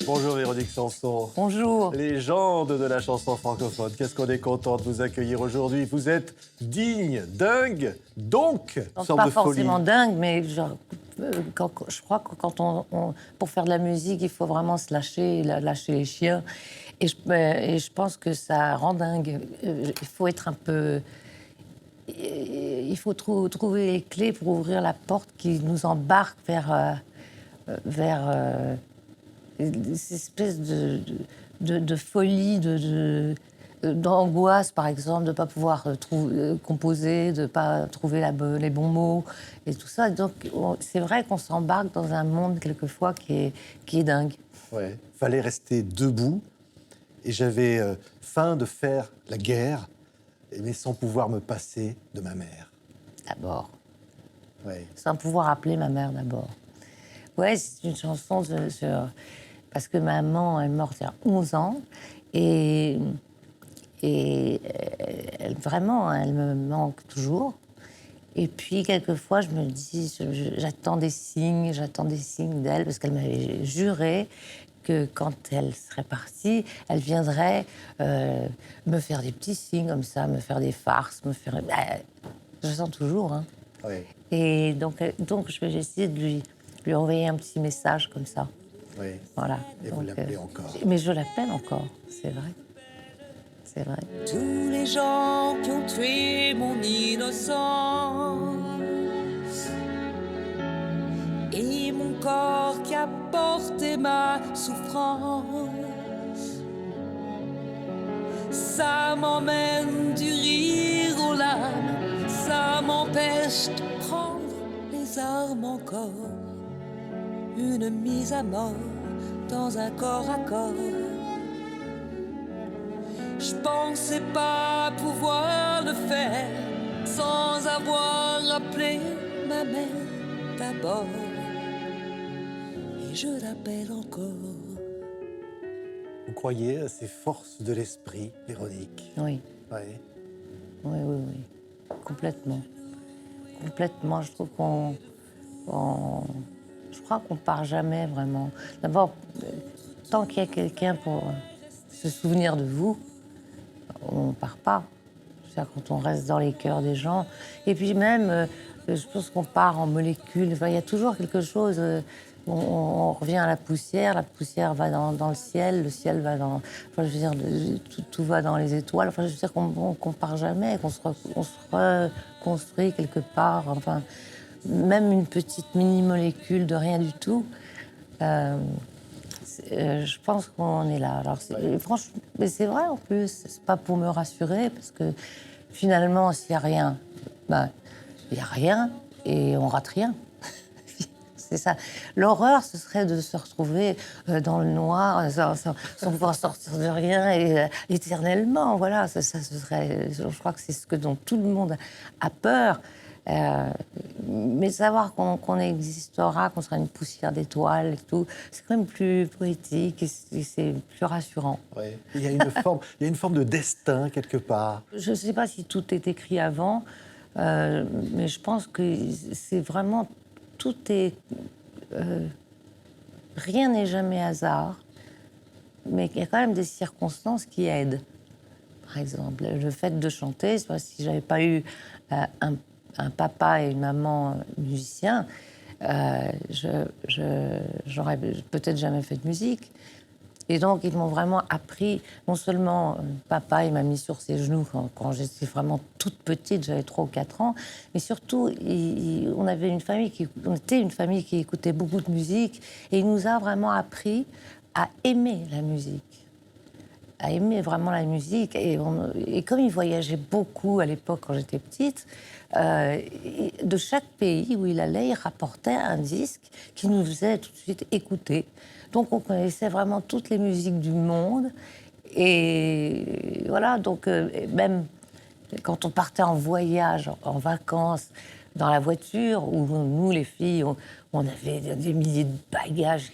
Bonjour Véronique Sanson. Bonjour. Légende de la chanson francophone. Qu'est-ce qu'on est content de vous accueillir aujourd'hui. Vous êtes digne, dingue, donc, Donc, sorte pas de folie. forcément dingue, mais genre, je crois que quand pour faire de la musique, il faut vraiment se lâcher, lâcher les chiens. Et je pense que ça rend dingue. Il faut être un peu... Il faut trouver les clés pour ouvrir la porte qui nous embarque vers ces espèces de folie, d'angoisse, par exemple, de ne pas pouvoir composer, de ne pas trouver les bons mots et tout ça. Donc, c'est vrai qu'on s'embarque dans un monde, quelquefois, qui est dingue. Ouais. Fallait rester debout. Et j'avais faim de faire la guerre, mais sans pouvoir me passer de ma mère. D'abord. Ouais. Sans pouvoir appeler ma mère, d'abord. Ouais, c'est une chanson parce que maman est morte il y a 11 ans. Et vraiment, elle me manque toujours. Et puis, quelquefois, je me dis, j'attends des signes d'elle, parce qu'elle m'avait juré que quand elle serait partie, elle viendrait me faire des petits signes comme ça, me faire des farces, je sens toujours, hein. Ouais. Et donc j'ai essayé de lui envoyer un petit message comme ça. Oui. Voilà. Et vous l'appelez encore. Mais je l'appelle encore, c'est vrai. C'est vrai. Tous les gens qui ont tué mon innocence et mon corps qui a porté ma souffrance, ça m'emmène du rire aux larmes, ça m'empêche de prendre les armes encore. Une mise à mort dans un corps à corps. Je pensais pas pouvoir le faire sans avoir appelé ma mère d'abord. Et je l'appelle encore. Vous croyez à ces forces de l'esprit, Véronique? Oui, Ouais. oui. Complètement. Complètement. Je trouve je crois qu'on part jamais vraiment. D'abord, tant qu'il y a quelqu'un pour se souvenir de vous, on part pas. C'est-à-dire quand on reste dans les cœurs des gens. Et puis même, je pense qu'on part en molécules. Enfin, il y a toujours quelque chose. On revient à la poussière va dans le ciel va dans... Enfin, je veux dire, tout va dans les étoiles. Enfin, je veux dire qu'on part jamais, qu'on se reconstruit quelque part. Enfin, même une petite mini-molécule de rien du tout. Je pense qu'on est là. Alors, franchement, mais c'est vrai en plus. C'est pas pour me rassurer, parce que finalement, s'il n'y a rien, ben, il n'y a rien et on rate rien. C'est ça. L'horreur, ce serait de se retrouver dans le noir, sans pouvoir sortir de rien et éternellement. Voilà, ça, ce serait. Je crois que c'est ce dont tout le monde a peur. Mais savoir qu'on existera, qu'on sera une poussière d'étoiles et tout, c'est quand même plus poétique et c'est plus rassurant. Ouais. Il y a une forme de destin quelque part. Je ne sais pas si tout est écrit avant, mais je pense que c'est vraiment... Tout est... rien n'est jamais hasard, mais il y a quand même des circonstances qui aident. Par exemple, le fait de chanter, c'est pas si j'avais pas eu un papa et une maman musiciens, j'aurais peut-être jamais fait de musique. Et donc, ils m'ont vraiment appris, non seulement papa, il m'a mis sur ses genoux quand j'étais vraiment toute petite, j'avais 3 ou 4 ans, mais surtout, on était une famille qui écoutait beaucoup de musique, et il nous a vraiment appris à aimer la musique. À aimer vraiment la musique. Et comme il voyageait beaucoup à l'époque, quand j'étais petite, de chaque pays où il allait, il rapportait un disque qui nous faisait tout de suite écouter. Donc on connaissait vraiment toutes les musiques du monde. Et voilà, donc même quand on partait en voyage, en vacances, dans la voiture, où nous, les filles, on avait des milliers de bagages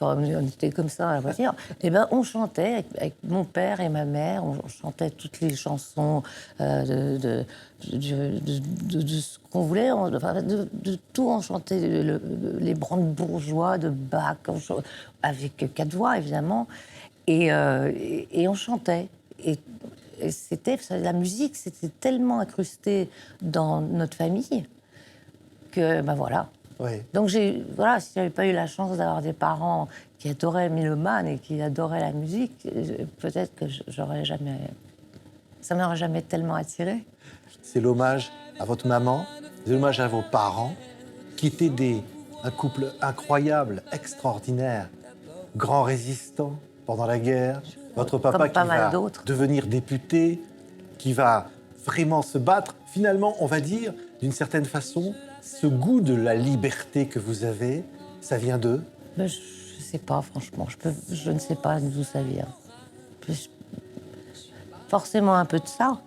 On était comme ça à la voiture. Et ben, on chantait avec mon père et ma mère. On chantait toutes les chansons de ce qu'on voulait. Enfin, de tout, on chantait les brandebourgeois de Bach, avec 4 voix évidemment. Et on chantait. Et c'était la musique, c'était tellement incrusté dans notre famille que ben voilà. Oui. Donc voilà, si j'avais pas eu la chance d'avoir des parents qui adoraient Miloman et qui adoraient la musique, peut-être que j'aurais jamais, ça m'aurait jamais tellement attiré. C'est l'hommage à votre maman, c'est l'hommage à vos parents, qui étaient un couple incroyable, extraordinaire, grand résistant pendant la guerre. Votre papa Comme pas qui mal va d'autres. devenir député, qui va vraiment se battre. Finalement, on va dire, d'une certaine façon, ce goût de la liberté que vous avez, ça vient d'eux. Mais je sais pas, franchement, je ne sais pas d'où ça vient. Je- Forcément un peu de ça,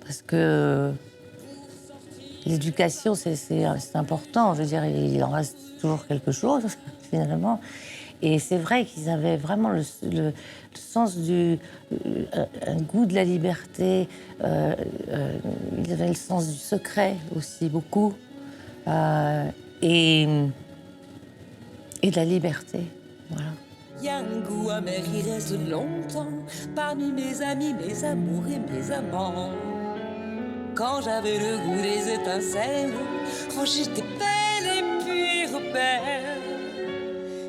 parce que l'éducation, c'est important. Je veux dire, il en reste toujours quelque chose, finalement. Et c'est vrai qu'ils avaient vraiment le sens un goût de la liberté. Ils avaient le sens du secret aussi, beaucoup. Et de la liberté, voilà. Y a un goût amer qui reste longtemps parmi mes amis, mes amours et mes amants. Quand j'avais le goût des étincelles, quand j'étais belle et pure belle,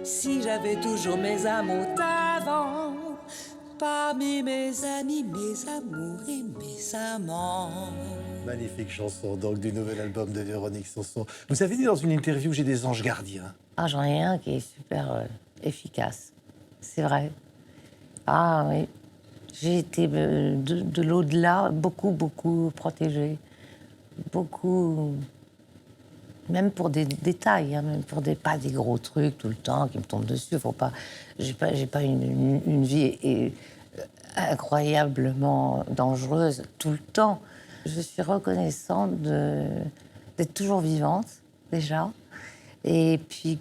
si j'avais toujours mes amours d'avant, parmi mes amis, mes amours et mes amants. Magnifique chanson, donc, du nouvel album de Véronique Sanson. Vous avez dit dans une interview, j'ai des anges gardiens. Ah, j'en ai un qui est super efficace, c'est vrai. Ah oui, j'ai été de l'au-delà, beaucoup protégée. Beaucoup, même pour des détails, hein, même pour pas des gros trucs tout le temps qui me tombent dessus. Faut pas, j'ai pas une vie incroyablement dangereuse tout le temps. Je suis reconnaissante d'être toujours vivante, déjà, et puis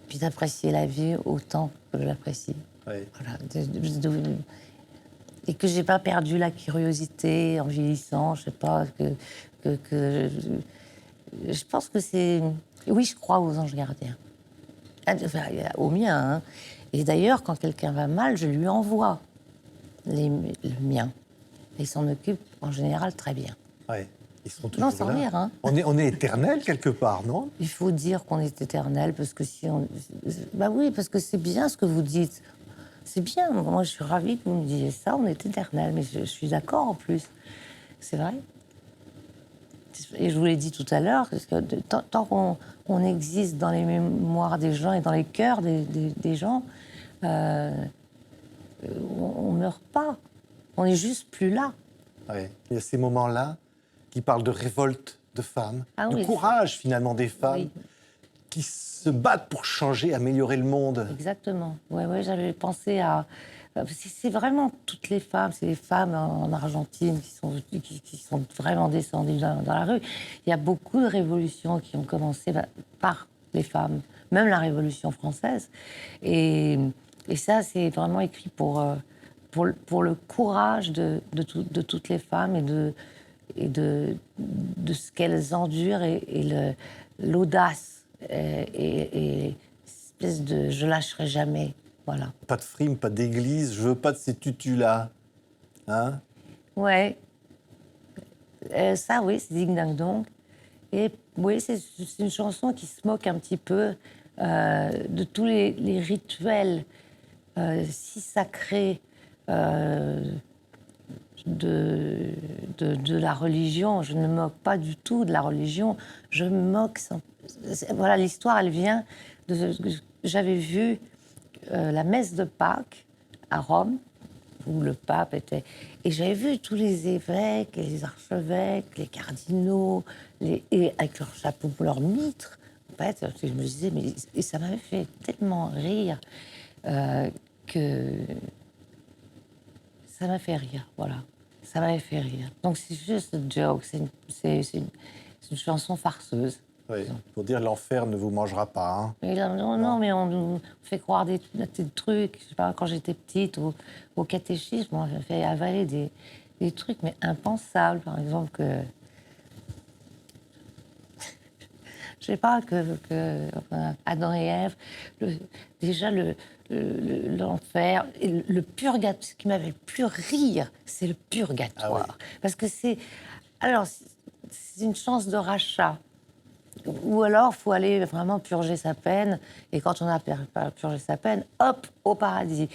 puis d'apprécier la vie autant que je l'apprécie. Oui. Voilà, et que j'ai pas perdu la curiosité en vieillissant, je sais pas, je pense que c'est... Oui, je crois aux anges gardiens. Enfin, au mien, hein. Et d'ailleurs, quand quelqu'un va mal, je lui envoie le mien. Et il s'en occupe en général très bien. Oui, ils sont toujours Non, sans là. rire, hein. On est éternel quelque part, non? Il faut dire qu'on est éternel, parce que si on... Bah oui, parce que c'est bien ce que vous dites. C'est bien, moi je suis ravie que vous me disiez ça, on est éternel, mais je suis d'accord en plus. C'est vrai. Et je vous l'ai dit tout à l'heure, parce que tant qu'on existe dans les mémoires des gens et dans les cœurs des gens, on meurt pas. On n'est juste plus là. Oui. Il y a ces moments-là qui parlent de révolte de femmes, Ah de oui, courage finalement des femmes Oui. qui se battent pour changer, améliorer le monde. Exactement. Ouais, j'avais pensé à... C'est vraiment toutes les femmes, c'est les femmes en Argentine qui sont vraiment descendues dans la rue. Il y a beaucoup de révolutions qui ont commencé par les femmes, même la Révolution française. Et ça, c'est vraiment écrit pour le courage de toutes les femmes et de ce qu'elles endurent et l'audace et espèce de je lâcherai jamais, voilà. Pas de frime, pas d'église, je veux pas de ces tutus-là. Hein? Ouais, ça oui, c'est Ding Dang Dong. Et oui, c'est une chanson qui se moque un petit peu de tous les rituels si sacrés de la religion. Je ne me moque pas du tout de la religion. Je me moque... Voilà, l'histoire, elle vient j'avais vu la messe de Pâques à Rome, où le pape était... Et j'avais vu tous les évêques, les archevêques, les cardinaux, et avec leur chapeau, leur mitre. En fait, je me disais, mais... Et ça m'avait fait tellement rire que... Ça m'a fait rire, voilà. Ça m'avait fait rire. Donc c'est juste un joke, c'est une chanson farceuse. Oui, pour dire l'enfer ne vous mangera pas. Hein. Mais là, non, mais on nous fait croire des trucs. Je sais pas, quand j'étais petite, au catéchisme, on m'a fait avaler des trucs, mais impensables. Par exemple, que. Je sais pas, Adam et Ève, déjà l'enfer, et le purgatoire, ce qui m'avait le plus rire, c'est le purgatoire. Ah oui. Parce que c'est. Alors, c'est une chance de rachat. Ou alors, il faut aller vraiment purger sa peine. Et quand on a purgé sa peine, hop, au paradis.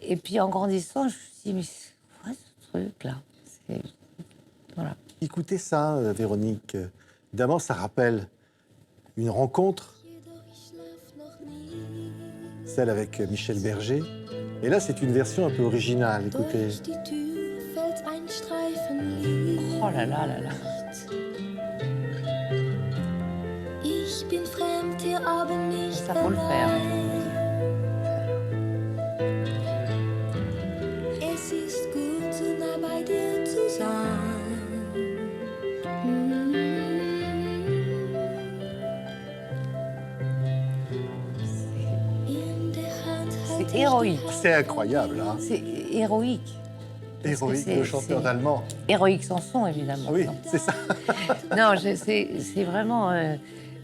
Et puis, en grandissant, je me suis dit, mais c'est quoi ce truc-là? Voilà. Écoutez ça, Véronique. Évidemment, ça rappelle une rencontre, celle avec Michel Berger. Et là, c'est une version un peu originale. Écoutez. Oh là là là là. Ça faut le faire. Es ist gut, so nah bei dir zu sein. C'est héroïque. C'est incroyable, hein. C'est héroïque. Parce que Héroïque de chanteur d'allemand. Héroïque Sanson, évidemment. Ah oui, Non. c'est ça. Non, c'est vraiment...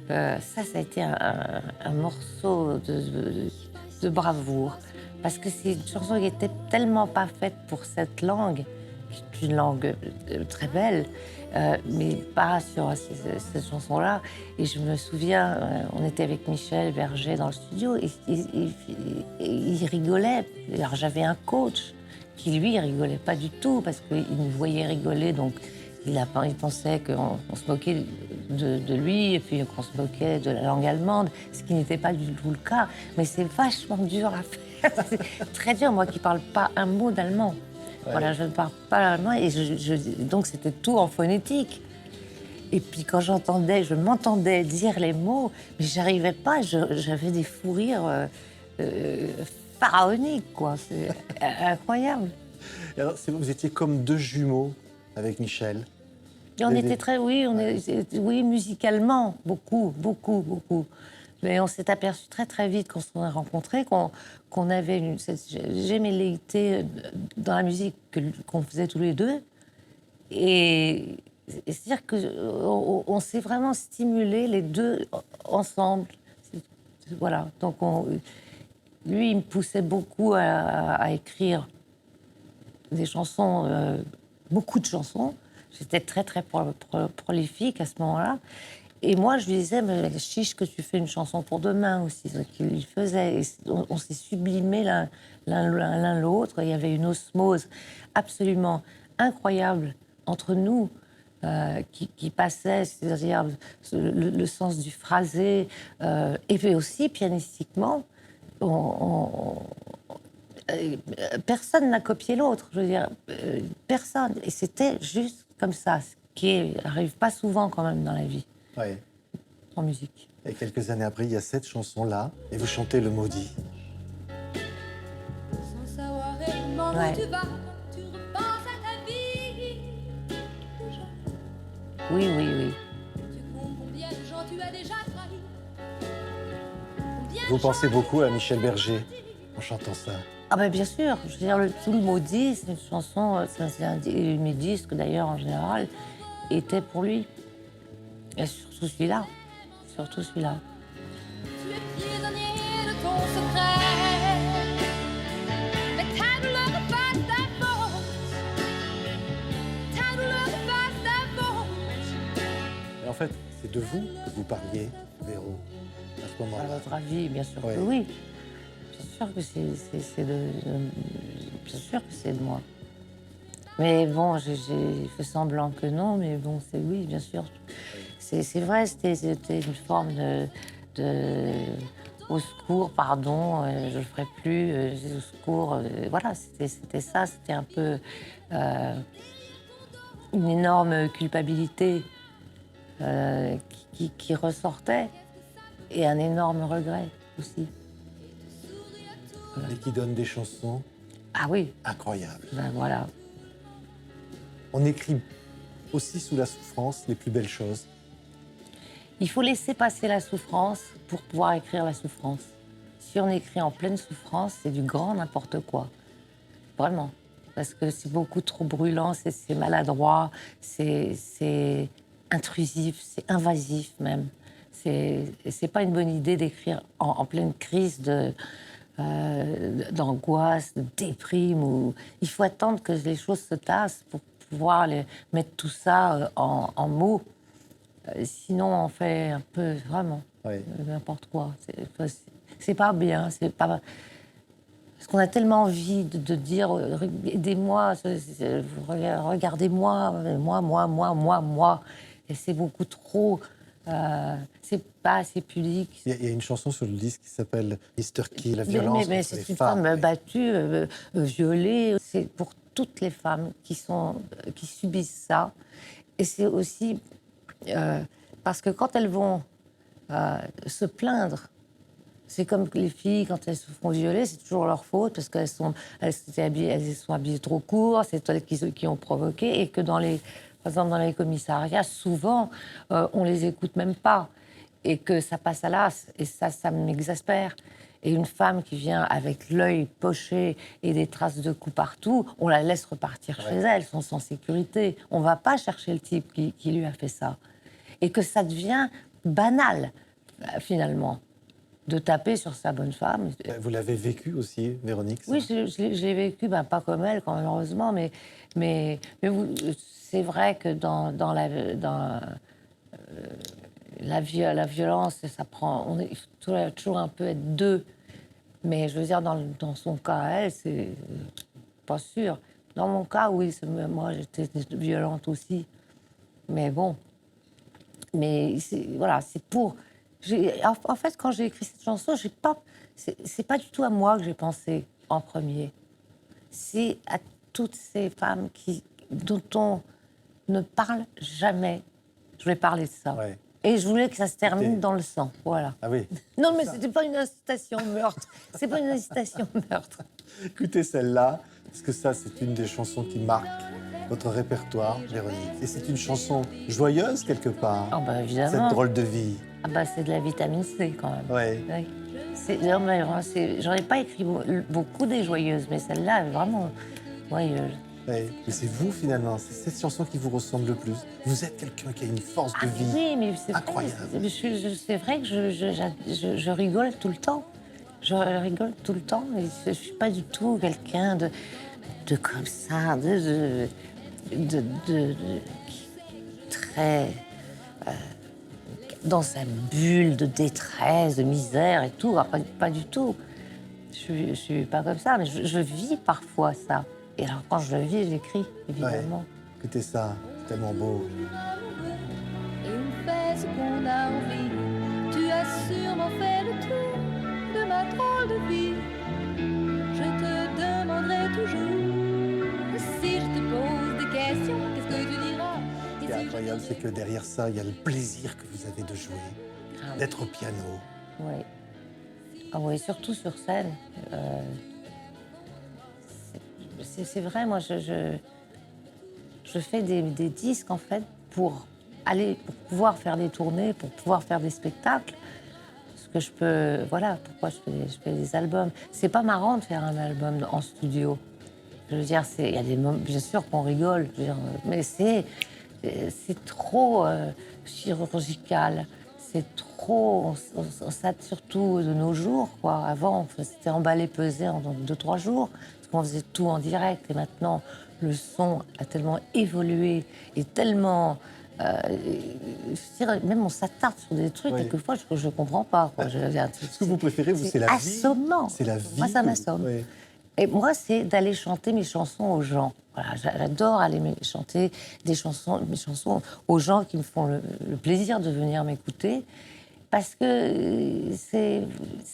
ça a été un morceau de bravoure. Parce que c'est une chanson qui était tellement pas faite pour cette langue, qui est une langue très belle, mais pas sur cette chanson-là. Et je me souviens, on était avec Michel Berger dans le studio, et il rigolait. Alors j'avais un coach qui, lui, rigolait pas du tout, parce qu'il nous voyait rigoler, donc il pensait qu'on se moquait de lui, et puis qu'on se moquait de la langue allemande, ce qui n'était pas du tout le cas. Mais c'est vachement dur à faire. C'est très dur, moi qui parle pas un mot d'allemand. Ouais. Voilà, je ne parle pas allemand, et donc c'était tout en phonétique. Et puis quand je m'entendais dire les mots, mais j'arrivais pas, j'avais des fous rires pharaoniques, quoi. C'est incroyable. Et alors, vous étiez comme deux jumeaux avec Michel. Et on était très, oui, oui, musicalement, beaucoup. Mais on s'est aperçu très vite, quand on s'est rencontrés, qu'on avait cette gémelléité dans la musique qu'on faisait tous les deux. Et c'est-à-dire qu'on s'est vraiment stimulés les deux ensemble. Voilà. Donc lui, il me poussait beaucoup à écrire des chansons, beaucoup de chansons. J'étais très prolifique à ce moment-là. Et moi, je lui disais, mais chiche que tu fais une chanson pour demain aussi. C'est ce qu'il faisait. Et on s'est sublimés l'un l'autre. Il y avait une osmose absolument incroyable entre nous qui passait, c'est-à-dire le sens du phrasé. Et puis aussi, pianistiquement, personne n'a copié l'autre. Je veux dire, personne. Et c'était juste comme ça, ce qui n'arrive pas souvent quand même dans la vie. Oui. En musique. Et quelques années après, il y a cette chanson-là, et vous chantez Le Maudit. Sans savoir réellement où tu vas, tu repenses à ta vie. Oui. Tu comptes combien de gens tu as déjà trahi. Vous pensez beaucoup à Michel Berger en chantant ça? Ah ben bien sûr, je veux dire, tout Le Maudit, c'est une chanson, mes disques d'ailleurs en général, étaient pour lui. Et surtout celui-là. Tu es prisonnier de ton secret. Mais ta douleur efface ta faute. Ta douleur efface ta faute. Et en fait, c'est de vous que vous parliez, Véro, à ce À moment-là. votre avis, bien sûr Ouais. que oui. Bien sûr que bien sûr que c'est de moi. Mais bon, j'ai fait semblant que non, mais bon, c'est oui, bien sûr. C'est vrai, c'était une forme de au secours, pardon, je le ferai plus, au secours, voilà, c'était ça, c'était un peu une énorme culpabilité qui ressortait, et un énorme regret aussi. Et qui donne des chansons Ah oui, incroyables. ben voilà. On écrit aussi sous la souffrance les plus belles choses. Il faut laisser passer la souffrance pour pouvoir écrire la souffrance. Si on écrit en pleine souffrance, c'est du grand n'importe quoi. Vraiment. Parce que c'est beaucoup trop brûlant, c'est maladroit, c'est intrusif, c'est invasif même. C'est pas une bonne idée d'écrire en pleine crise d'angoisse, de déprime. Il faut attendre que les choses se tassent pour pouvoir mettre tout ça en mots. Sinon, on fait un peu, vraiment, n'importe quoi. C'est pas bien, c'est pas... Parce qu'on a tellement envie de dire « aidez-moi, regardez-moi, moi ». Et c'est beaucoup trop... c'est pas assez pudique. Il y a une chanson sur le disque qui s'appelle « Mr. Key », la violence Mais contre les c'est une femmes. femme battue, violée. C'est pour toutes les femmes qui subissent ça. Et c'est aussi parce que quand elles vont se plaindre, c'est comme les filles, quand elles se font violer, c'est toujours leur faute, parce qu'elles sont habillées trop court, c'est elles qui ont provoqué, et que par exemple, dans les commissariats, souvent, on les écoute même pas, et que ça passe à l'as, et ça m'exaspère. Et une femme qui vient avec l'œil poché et des traces de coups partout, on la laisse repartir chez elle, sans sécurité. On va pas chercher le type qui lui a fait ça. Et que ça devient banal, finalement, de taper sur sa bonne femme. Vous l'avez vécu aussi, Véronique, ça? Oui, je l'ai vécu, pas comme elle, quand même, heureusement, mais c'est vrai que dans la violence, ça prend... il faut toujours un peu être deux. Mais je veux dire, dans son cas, elle, c'est pas sûr. Dans mon cas, oui, moi, j'étais violente aussi. Mais bon. Mais voilà, c'est pour... En fait, quand j'ai écrit cette chanson, c'est pas du tout à moi que j'ai pensé en premier. C'est à toutes ces femmes dont on ne parle jamais. Je voulais parler de ça. Ouais. Et je voulais que ça se termine dans le sang, voilà. Ah oui. Non, mais c'était pas une incitation au meurtre. C'est pas une incitation au meurtre. Écoutez celle-là, parce que ça, c'est une des chansons qui marque votre répertoire, Véronique. Et c'est une chanson joyeuse, quelque part. Ah bah évidemment. Cette drôle de vie. Ah bah c'est de la vitamine C, quand même. Ouais. Oui. Non, mais vraiment, j'en ai pas écrit beaucoup des joyeuses, mais celle-là, elle est vraiment joyeuse. Ouais. Mais c'est vous, finalement, c'est cette chanson qui vous ressemble le plus. Vous êtes quelqu'un qui a une force de vie Oui, mais c'est incroyable. C'est vrai que je rigole tout le temps. Je rigole tout le temps. Et je suis pas du tout quelqu'un de comme ça, très dans sa bulle de détresse, de misère et tout. Ah, pas du tout. Je suis pas comme ça, mais je vis parfois ça. Et alors quand je le vis, j'écris, évidemment. Ouais. Écoutez ça, c'est tellement beau. Et on fait ce qu'on a envie. Tu as sûrement fait le tour de ma drôle de vie. Je te demanderai toujours si je te pose des questions, qu'est-ce que tu diras? Ce qui est incroyable, c'est que derrière ça, il y a le plaisir que vous avez de jouer, d'être au piano. Oui. Ah oui, surtout sur scène. C'est vrai, moi, je fais des disques, en fait, pour pouvoir faire des tournées, pour pouvoir faire des spectacles. Parce que je peux... Voilà, pourquoi je fais des albums. C'est pas marrant de faire un album en studio. Je veux dire, il y a des moments... Bien sûr qu'on rigole, je veux dire, mais c'est trop chirurgical. C'est trop... Ça, surtout de nos jours, quoi. Avant, c'était emballé, pesé en 2-3 jours. On faisait tout en direct et maintenant le son a tellement évolué et tellement je dirais, même on s'attarde sur des trucs quelquefois je comprends pas quoi. Ce que vous préférez, vous, c'est la vie. Assommant. C'est la vie. Moi ça m'assomme. Oui. Et moi c'est d'aller chanter mes chansons aux gens. Voilà, j'adore aller chanter mes chansons aux gens qui me font le plaisir de venir m'écouter. Parce que c'est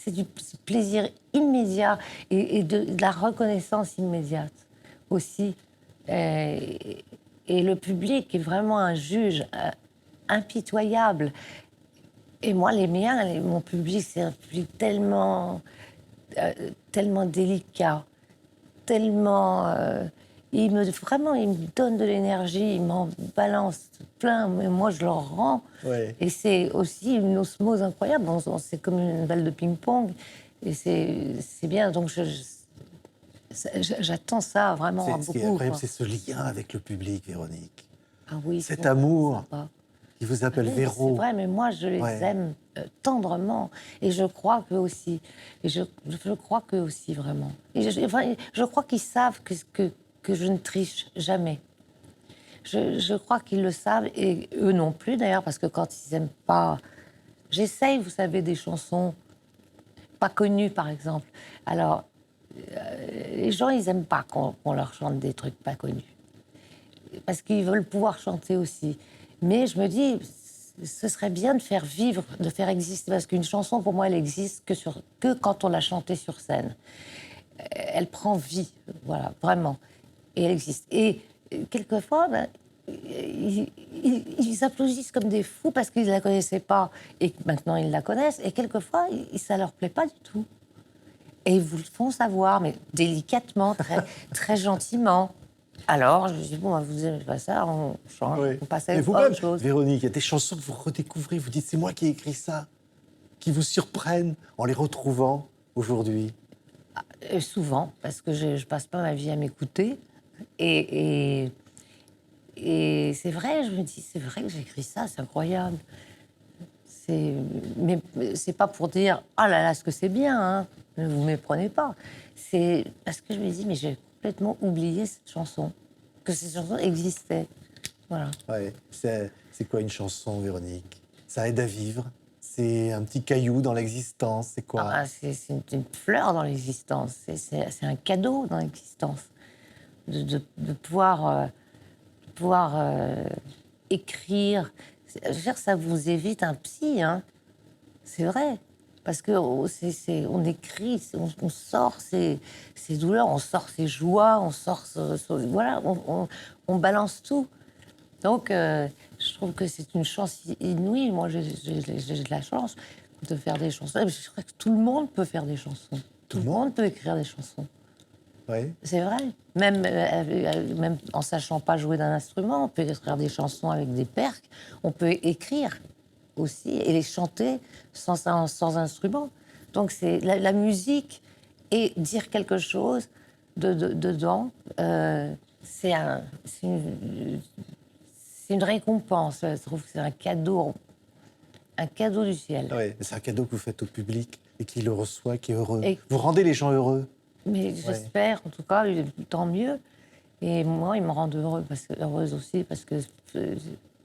du plaisir immédiat et de la reconnaissance immédiate aussi. Et le public est vraiment un juge impitoyable. Et moi, les miens, mon public, c'est un public tellement délicat, tellement... Vraiment, il me donne de l'énergie, il m'en balance plein, mais moi je leur rends. Ouais. Et c'est aussi une osmose incroyable. C'est comme une balle de ping-pong. Et c'est bien. Donc j'attends ça vraiment Ce beaucoup. qui est incroyable, Quoi. c'est ce lien avec le public, Véronique. Ah oui, Cet c'est amour sympa. qui vous appelle Oui, Véro. c'est vrai, mais moi, je les Ouais. aime tendrement. Et je crois qu'eux aussi. Et je crois qu'eux aussi, vraiment. Et je crois qu'ils savent que je ne triche jamais. Je crois qu'ils le savent, et eux non plus, d'ailleurs, parce que quand ils n'aiment pas... J'essaye, vous savez, des chansons pas connues, par exemple. Alors, les gens, ils n'aiment pas qu'on leur chante des trucs pas connus. Parce qu'ils veulent pouvoir chanter aussi. Mais je me dis, ce serait bien de faire vivre, de faire exister, parce qu'une chanson, pour moi, elle existe que quand on l'a chantée sur scène. Elle prend vie, voilà, vraiment. Et elle existe. Et quelquefois, ben, ils applaudissent comme des fous parce qu'ils ne la connaissaient pas et que maintenant ils la connaissent. Et quelquefois, ça ne leur plaît pas du tout. Et ils vous le font savoir, mais délicatement, très gentiment. Alors, je me dis, bon, vous n'aimez pas ça, on change, Ouais. on passe Et à vous-même, autre chose. Véronique, il y a des chansons que vous redécouvrez, vous dites, c'est moi qui ai écrit ça, qui vous surprennent en les retrouvant aujourd'hui. Souvent, parce que je passe pas ma vie à m'écouter. Et c'est vrai, je me dis, c'est vrai que j'ai écrit ça, c'est incroyable. Mais c'est pas pour dire, ah là là, ce que c'est bien, hein, ne vous méprenez pas. C'est parce que je me dis, mais j'ai complètement oublié cette chanson, que cette chanson existait. Voilà. Ouais. C'est quoi une chanson, Véronique? Ça aide à vivre? C'est un petit caillou dans l'existence? C'est quoi? Ah, c'est une fleur dans l'existence, c'est un cadeau dans l'existence. De pouvoir écrire. Je veux dire, ça vous évite un psy, hein. C'est vrai. Parce que on écrit, on sort ses douleurs, on sort ses joies, on sort... voilà, on balance tout. Donc, je trouve que c'est une chance inouïe. Moi, j'ai de la chance de faire des chansons. Je crois que tout le monde peut faire des chansons. Tout le monde peut écrire des chansons. Ouais. C'est vrai. Même en sachant pas jouer d'un instrument, on peut écrire des chansons avec des perques. On peut écrire aussi et les chanter sans instrument. Donc c'est la musique et dire quelque chose dedans. C'est une récompense. Je trouve que c'est un cadeau du ciel. Ouais. C'est un cadeau que vous faites au public et qui le reçoit, qui est heureux. Et- Vous rendez les gens heureux. Mais j'espère, en tout cas, tant mieux. Et moi, ils me rendent heureuse aussi, parce que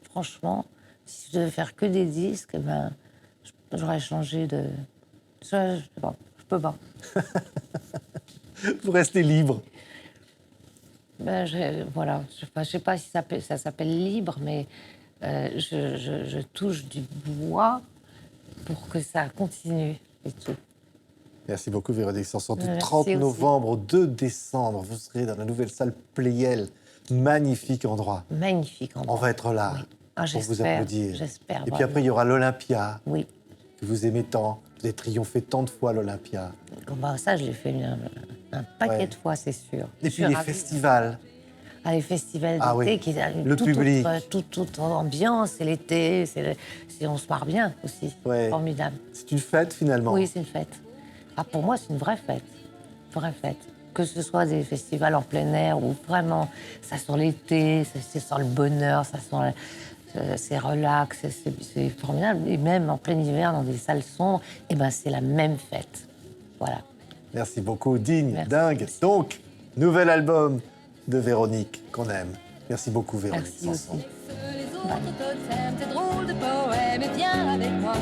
franchement, si je devais faire que des disques, ben, j'aurais changé de... Je peux pas. Vous restez libre. Ben, voilà, je sais pas si ça s'appelle libre, mais je touche du bois pour que ça continue et tout. Merci beaucoup, Véronique Sanson. Du Merci 30 aussi. novembre au 2 décembre, vous serez dans la nouvelle salle Pléiel. Magnifique endroit. Magnifique On endroit. va être là Oui. Ah, pour vous j'espère, applaudir. j'espère, Et puis vraiment. après, il y aura l'Olympia, Oui. que vous aimez tant. Vous avez triomphé tant de fois à l'Olympia. Bah, ça, je l'ai fait un paquet Ouais. de fois, c'est sûr. Et Je puis suis les ravie. festivals. Ah, les festivals Ah d'été, oui. qui a Le public. toute ambiance, c'est l'été, on se marre bien aussi. Ouais. Formidable. C'est une fête finalement. Oui, c'est une fête. Ah, pour moi, c'est une vraie fête. Vraie fête. Que ce soit des festivals en plein air ou vraiment, ça sent l'été, ça sent le bonheur, c'est relax, c'est formidable. Et même en plein hiver, dans des salles sombres, eh ben, c'est la même fête. Voilà. Merci beaucoup, digne, Merci. dingue. Donc, nouvel album de Véronique qu'on aime. Merci beaucoup, Véronique Merci Sanson. aussi. Les autres totems, tes drôles de poèmes, et viens avec moi.